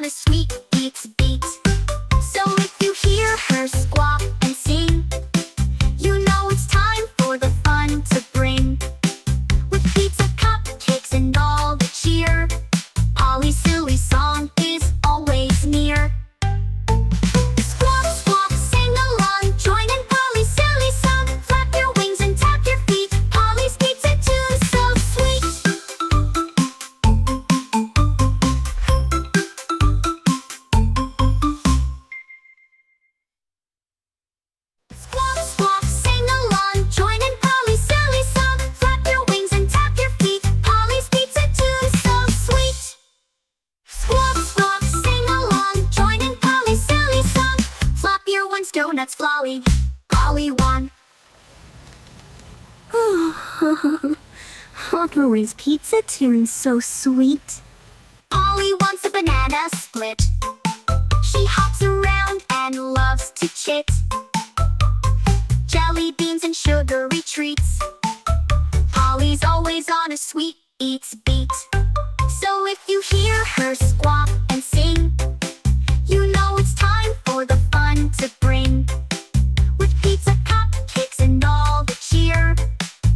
on a sweet beat. So if you hear her squawk and sing, you know it's time for the fun to bring. With pizza, cupcakes, and all the cheer, Polly's silly song is always near. Squawk, squawk, sing along, join in Polly's silly song. Flap your wings and tap your feet, Polly's pizza tune so sweet. Squawk, squawk, sing along, join in Polly's silly song. Flap your wings and tap your feet, Polly's pizza tune so sweet. Squawk, squawk, sing along, join in Polly's silly song. Flop your ones, donuts, Flolly, Polly one. Polly's pizza tune so sweet. Polly wants a banana split. She hops around and loves to chit. Jelly beans and sugary treats. Polly's always on a sweet eats beat. So if you hear her squawk and sing, you know it's time for the fun to bring. With pizza, cupcakes, and all the cheer,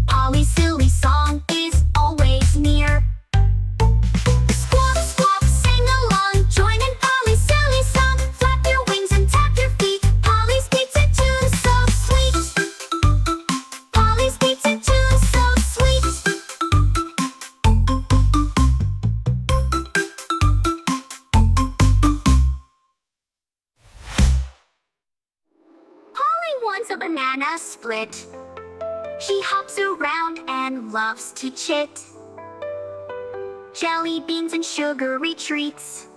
Polly's silly song is always near. Squawk, squawk, sing along, join in Polly's silly song. Flap your wings and tap your feet, Polly's pizza tune so sweet. Polly's pizza tune so sweet. Polly wants a banana split. She hops around and loves to chit. Jelly beans and sugary treats.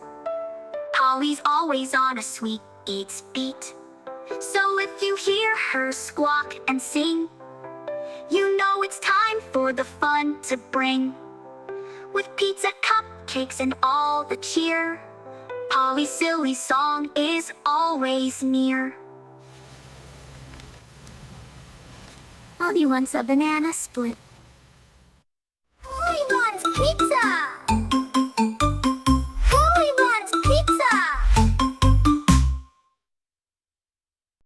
Polly's always on a sweet eats beat. So if you hear her squawk and sing, you know it's time for the fun to bring. With pizza, cupcakes, and all the cheer, Polly's silly song is always near. Polly wants a banana split.